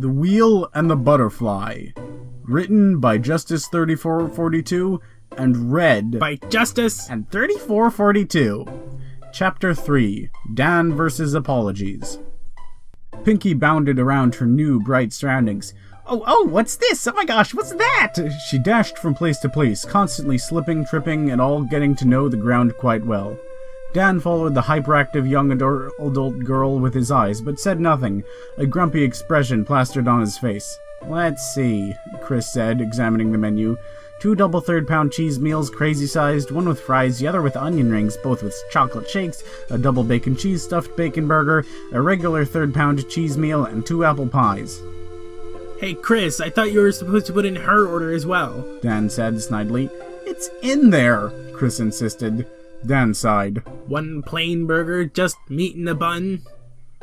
The Wheel and the Butterfly. Written by Justice3442 and read by Justice and 3442. Chapter 3. Dan vs. Apologies. Pinky bounded around her new, bright surroundings. Oh, what's this? Oh my gosh, what's that? She dashed from place to place, constantly slipping, tripping, and all getting to know the ground quite well. Dan followed the hyperactive young adult girl with his eyes, but said nothing, a grumpy expression plastered on his face. Let's see, Chris said, examining the menu. 2 double third-pound cheese meals, crazy-sized, one with fries, the other with onion rings, both with chocolate shakes, a double bacon cheese stuffed bacon burger, a regular third-pound cheese meal, and 2 apple pies. Hey Chris, I thought you were supposed to put in her order as well, Dan said snidely. It's in there, Chris insisted. Dan sighed. 1 plain burger, just meat in a bun?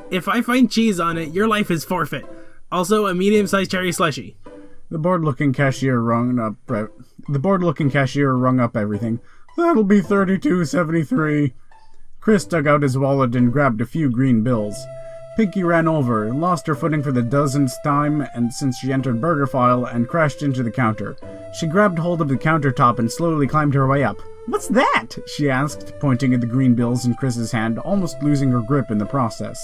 If I find cheese on it, your life is forfeit. Also, a medium-sized cherry slushie. The bored-looking cashier rung up everything. That'll be $32.73. Chris dug out his wallet and grabbed a few green bills. Pinky ran over, lost her footing for the dozenth time and since she entered BurgerFile, and crashed into the counter. She grabbed hold of the countertop and slowly climbed her way up. What's that? She asked, pointing at the green bills in Chris's hand, almost losing her grip in the process.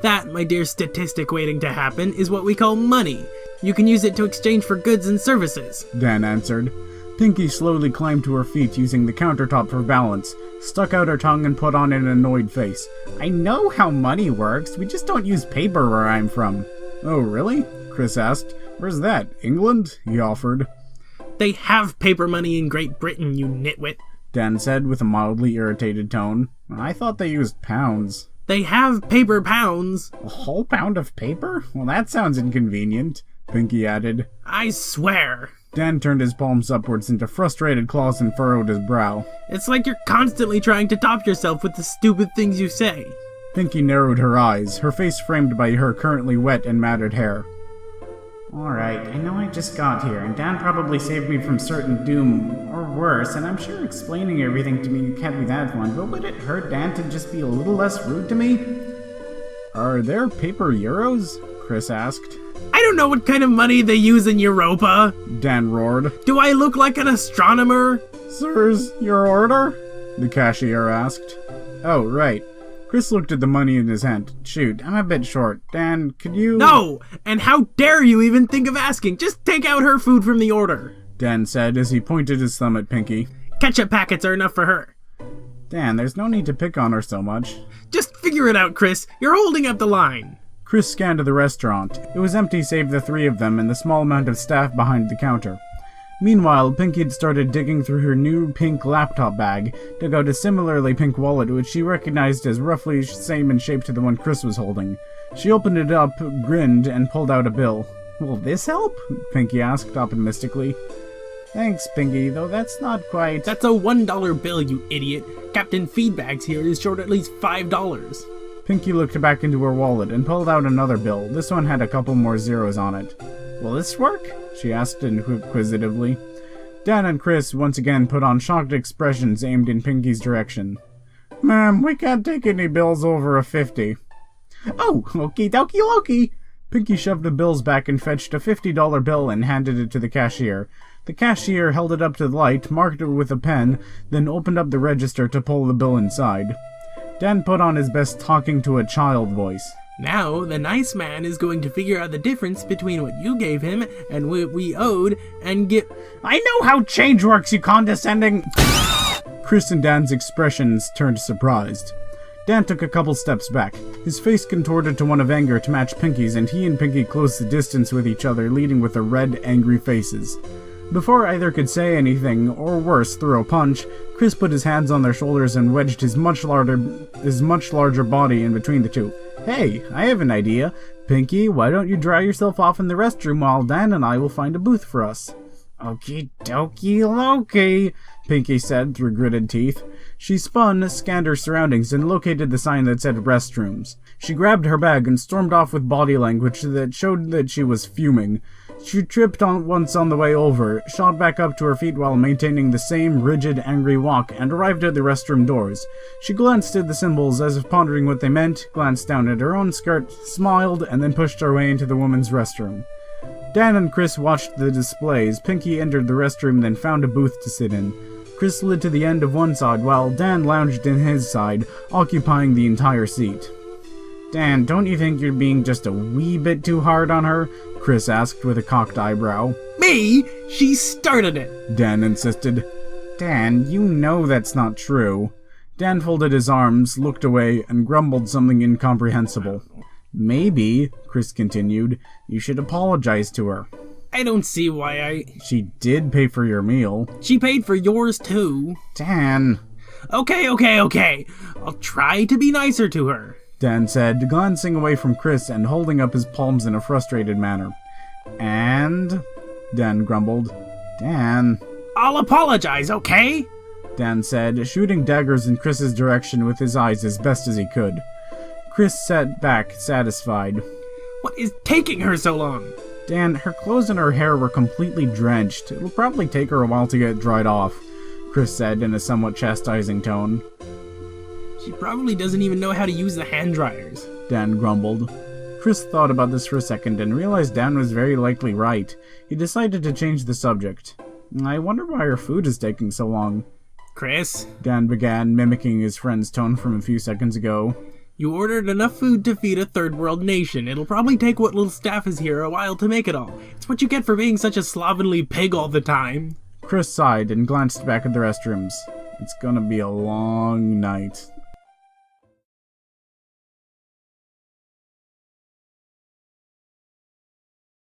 That, my dear statistic waiting to happen, is what we call money. You can use it to exchange for goods and services, Dan answered. Pinky slowly climbed to her feet using the countertop for balance, stuck out her tongue and put on an annoyed face. I know how money works, we just don't use paper where I'm from. Oh, really? Chris asked. Where's that? England? He offered. They have paper money in Great Britain, you nitwit, Dan said with a mildly irritated tone. I thought they used pounds. They have paper pounds. A whole pound of paper? Well, that sounds inconvenient, Pinky added. I swear. Dan turned his palms upwards into frustrated claws and furrowed his brow. It's like you're constantly trying to top yourself with the stupid things you say. Pinky narrowed her eyes, her face framed by her currently wet and matted hair. Alright, I know I just got here, and Dan probably saved me from certain doom, or worse, and I'm sure explaining everything to me can't be that fun, but would it hurt Dan to just be a little less rude to me? Are there paper euros? Chris asked. I don't know what kind of money they use in Europa, Dan roared. Do I look like an astronomer? Sirs, your order? The cashier asked. Oh, right. Chris looked at the money in his hand. Shoot, I'm a bit short. Dan, could you... No! And how dare you even think of asking? Just take out her food from the order, Dan said as he pointed his thumb at Pinky. Ketchup packets are enough for her. Dan, there's no need to pick on her so much. Just figure it out, Chris. You're holding up the line. Chris scanned the restaurant. It was empty save the 3 of them and the small amount of staff behind the counter. Meanwhile, Pinky had started digging through her new pink laptop bag, dug out a similarly pink wallet which she recognized as roughly same in shape to the one Chris was holding. She opened it up, grinned, and pulled out a bill. Will this help? Pinky asked optimistically. Thanks, Pinky, though that's not quite... That's a $1 bill, you idiot. Captain Feedbags here is short at least $5. Pinky looked back into her wallet and pulled out another bill. This one had a couple more zeros on it. Will this work? She asked inquisitively. Dan and Chris once again put on shocked expressions aimed in Pinky's direction. Ma'am, we can't take any bills over a 50. Oh, okie dokie lokey. Pinky shoved the bills back and fetched a $50 bill and handed it to the cashier. The cashier held it up to the light, marked it with a pen, then opened up the register to pull the bill inside. Dan put on his best talking to a child voice. Now, the nice man is going to figure out the difference between what you gave him and what we owed and get... I know how change works, you condescending... Chris and Dan's expressions turned surprised. Dan took a couple steps back. His face contorted to one of anger to match Pinky's, and he and Pinky closed the distance with each other, leading with their red, angry faces. Before either could say anything, or worse, throw a punch, Chris put his hands on their shoulders and wedged his much larger body in between the two. Hey, I have an idea. Pinky, why don't you dry yourself off in the restroom while Dan and I will find a booth for us? Okie dokie lokey, Pinky said through gritted teeth. She spun, scanned her surroundings, and located the sign that said restrooms. She grabbed her bag and stormed off with body language that showed that she was fuming. She tripped once on the way over, shot back up to her feet while maintaining the same rigid, angry walk, and arrived at the restroom doors. She glanced at the symbols as if pondering what they meant, glanced down at her own skirt, smiled, and then pushed her way into the women's restroom. Dan and Chris watched the displays. Pinky entered the restroom, then found a booth to sit in. Chris slid to the end of one side, while Dan lounged in his side, occupying the entire seat. Dan, don't you think you're being just a wee bit too hard on her? Chris asked with a cocked eyebrow. Me? She started it! Dan insisted. Dan, you know that's not true. Dan folded his arms, looked away, and grumbled something incomprehensible. Maybe, Chris continued, you should apologize to her. I don't see why She did pay for your meal. She paid for yours too. Dan. Okay. I'll try to be nicer to her, Dan said, glancing away from Chris and holding up his palms in a frustrated manner. And? Dan grumbled. Dan. I'll apologize, okay? Dan said, shooting daggers in Chris's direction with his eyes as best as he could. Chris sat back, satisfied. What is taking her so long? Dan, her clothes and her hair were completely drenched. It'll probably take her a while to get dried off, Chris said in a somewhat chastising tone. She probably doesn't even know how to use the hand dryers, Dan grumbled. Chris thought about this for a second and realized Dan was very likely right. He decided to change the subject. I wonder why her food is taking so long. Chris? Dan began, mimicking his friend's tone from a few seconds ago. You ordered enough food to feed a third-world nation. It'll probably take what little staff is here a while to make it all. It's what you get for being such a slovenly pig all the time. Chris sighed and glanced back at the restrooms. It's gonna be a long night.